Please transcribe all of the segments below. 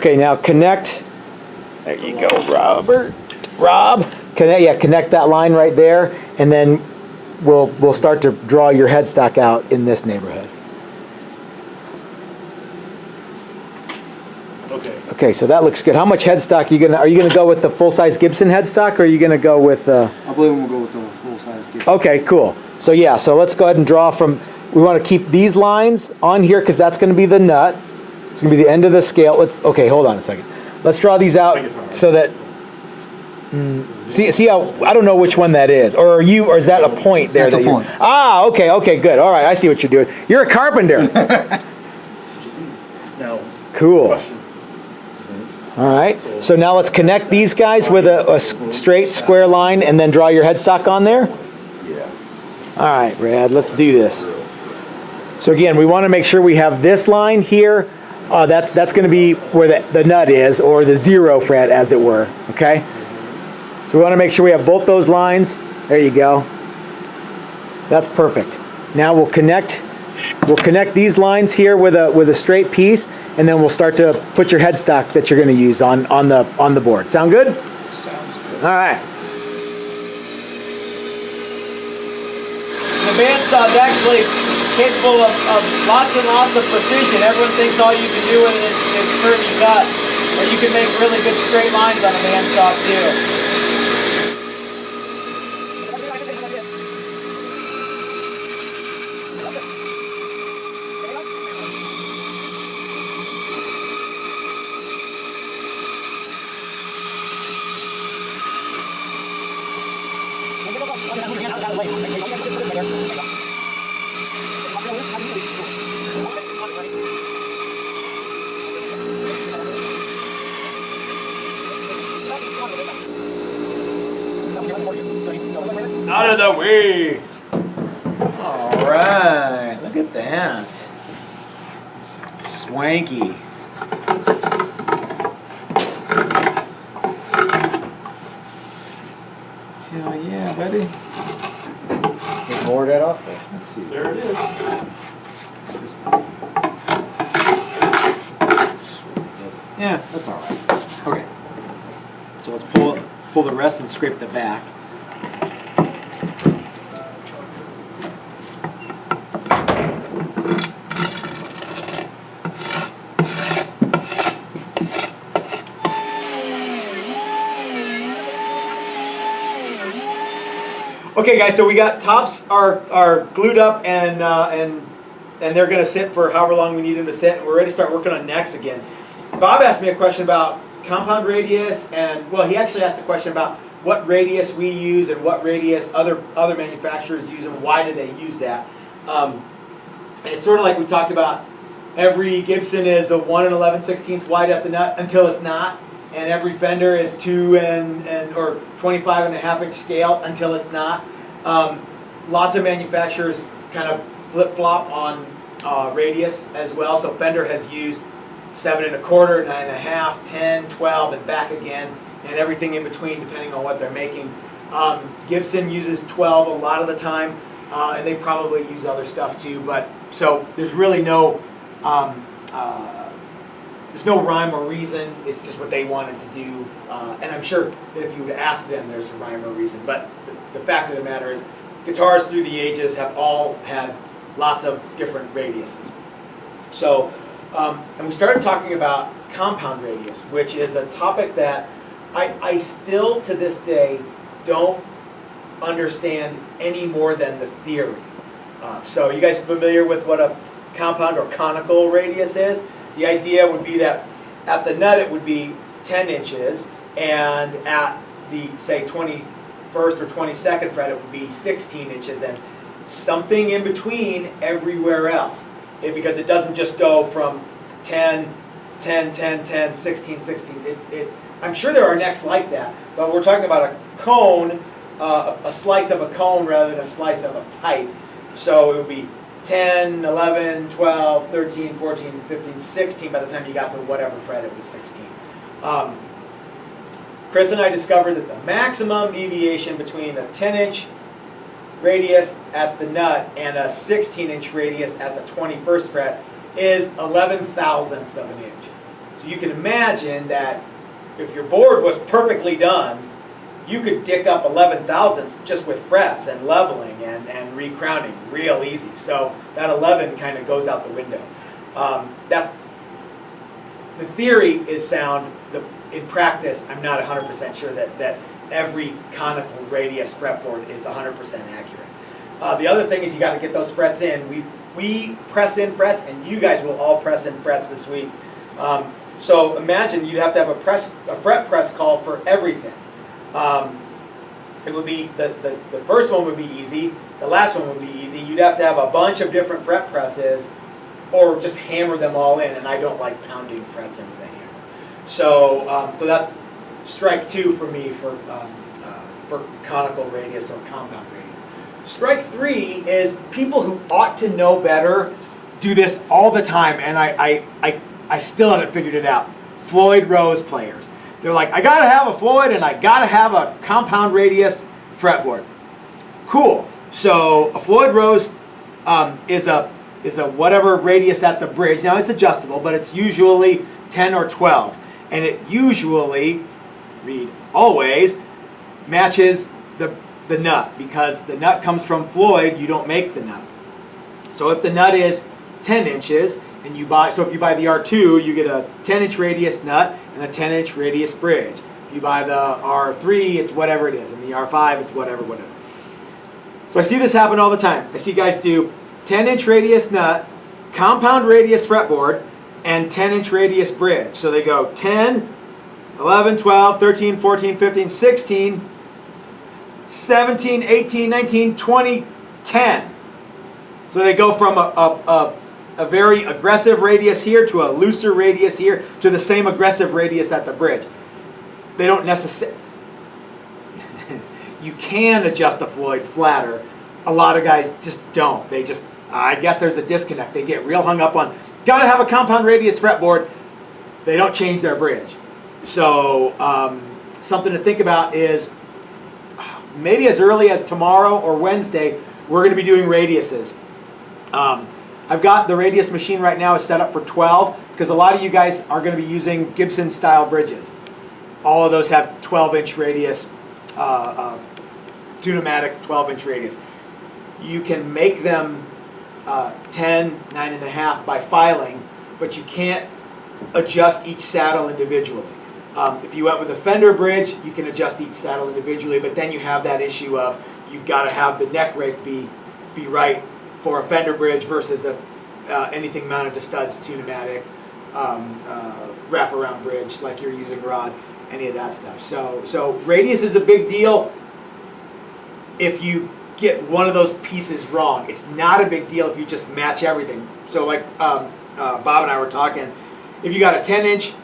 Okay, now connect. There you go, Robert. Rob, connect that line right there, and then we'll start to draw your headstock out in this neighborhood. Okay, so that looks good. How much headstock are you gonna go with the full-size Gibson headstock, or are you gonna go with? I believe we'll go with the full-size Gibson. Okay, cool. So yeah, so let's go ahead and draw from. We want to keep these lines on here because that's going to be the nut. It's going to be the end of the scale. Okay, hold on a second. Let's draw these out so that. See how I don't know which one that is, or is that a point there? That's a point. Okay, good. All right, I see what you're doing. You're a carpenter. Now, cool. question. All right. So now let's connect these guys with a straight square line, and then draw your headstock on there. Yeah. All right, Brad. Let's do this. So again, we want to make sure we have this line here. That's going to be where the nut is, or the 0 fret, as it were. Okay. So we want to make sure we have both those lines. There you go. That's perfect. Now we'll connect these lines here with a straight piece, and then we'll start to put your headstock that you're going to use on the board. Sound good? Sounds good. All right. The bandsaw is actually capable of lots and lots of precision. Everyone thinks all you can do with it is curvy cut, but you can make really good straight lines on a bandsaw too. Out of the way. All right, look at that. Swanky. Hell yeah, buddy. Take more of that off there. Let's see. There it is. Yeah, that's all right. Okay. So let's pull the rest and scrape the back. Okay, guys. So we got tops are glued up and they're going to sit for however long we need them to sit, and we're ready to start working on necks again. Bob asked me a question about compound radius, and well, he actually asked a question about what radius we use and what radius other manufacturers use and why do they use that. And it's sort of like we talked about. Every Gibson is a 1 11/16 wide at the nut until it's not, and every Fender is 2 or 25.5 inch scale until it's not. Lots of manufacturers kind of flip flop on radius as well. So Fender has used 7 1/4, 9 1/2, 10, 12, and back again, and everything in between depending on what they're making. Gibson uses 12 a lot of the time, and they probably use other stuff too. But so there's really no there's no rhyme or reason. It's just what they wanted to do, and I'm sure that if you would ask them, there's a rhyme or reason. But the fact of the matter is, guitars through the ages have all had lots of different radiuses. So, and we started talking about compound radius, which is a topic that I still to this day don't understand any more than the theory. So you guys familiar with what a compound or conical radius is? The idea would be that at the nut it would be 10 inches, and at the, say, 21st or 22nd fret it would be 16 inches, and something in between everywhere else. Because it doesn't just go from 10, 10, 10, 10, 16, 16. I'm sure there are necks like that, but we're talking about a cone, a slice of a cone rather than a slice of a pipe. So it would be 10, 11, 12, 13, 14, 15, 16 by the time you got to whatever fret it was 16. Chris and I discovered that the maximum deviation between a 10-inch radius at the nut and a 16-inch radius at the 21st fret is 11 thousandths of an inch. So you can imagine that if your board was perfectly done, you could dick up 11 thousandths just with frets and leveling and recrowning real easy. So that 11 kind of goes out the window. That's the theory is sound. In practice, I'm not 100% sure that every conical radius fretboard is 100% accurate. The other thing is you got to get those frets in. We press in frets, and you guys will all press in frets this week. So imagine you'd have to have a fret press call for everything. It would be the first one would be easy. The last one would be easy. You'd have to have a bunch of different fret presses, or just hammer them all in. And I don't like pounding frets into the hammer. So that's strike 2 for me for conical radius or compound radius. Strike 3 is people who ought to know better do this all the time, and I still haven't figured it out. Floyd Rose players. They're like, I gotta have a Floyd and I gotta have a compound radius fretboard. Cool. So a Floyd Rose is a whatever radius at the bridge. Now it's adjustable, but it's usually 10 or 12. And it usually, read always, matches the nut, because the nut comes from Floyd, you don't make the nut. So if the nut is 10 inches, and so if you buy the R2, you get a 10-inch radius nut and a 10-inch radius bridge. If you buy the R3, it's whatever it is, and the R5, it's whatever. So I see this happen all the time. I see guys do 10-inch radius nut, compound radius fretboard, and 10-inch radius bridge. So they go 10, 11, 12, 13, 14, 15, 16, 17, 18, 19, 20, 10. So they go from a very aggressive radius here to a looser radius here to the same aggressive radius at the bridge. They don't necessarily... You can adjust a Floyd flatter. A lot of guys just don't. They just... I guess there's a disconnect. They get real hung up on, gotta have a compound radius fretboard. They don't change their bridge. So something to think about is maybe as early as tomorrow or Wednesday, we're going to be doing radiuses. I've got the radius machine right now is set up for 12 because a lot of you guys are going to be using Gibson style bridges. All of those have 12-inch radius, two-pneumatic 12-inch radius. You can make them 10, 9.5 by filing, but you can't adjust each saddle individually. If you went with a fender bridge, you can adjust each saddle individually, but then you have that issue of you've got to have the neck rake be right for a fender bridge versus anything mounted to studs, two-pneumatic, wraparound bridge like you're using rod, any of that stuff. So radius is a big deal if you get one of those pieces wrong. It's not a big deal if you just match everything. So like Bob and I were talking, if you got a 10-inch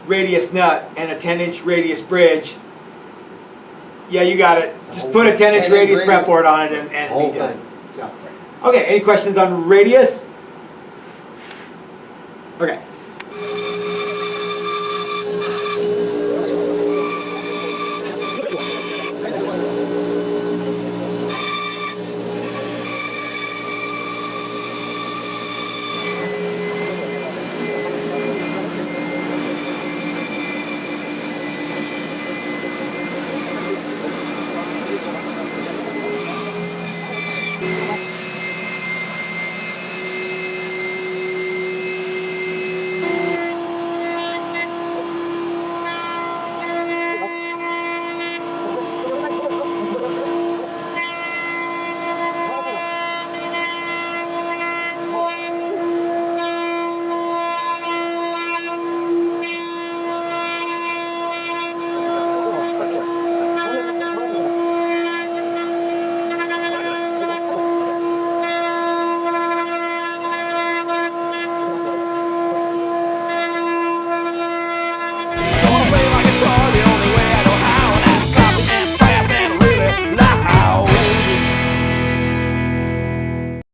radius nut and a 10-inch radius bridge, yeah, you got it. Just put a 10-inch radius fretboard on it and be done. So, okay, any questions on radius? Okay.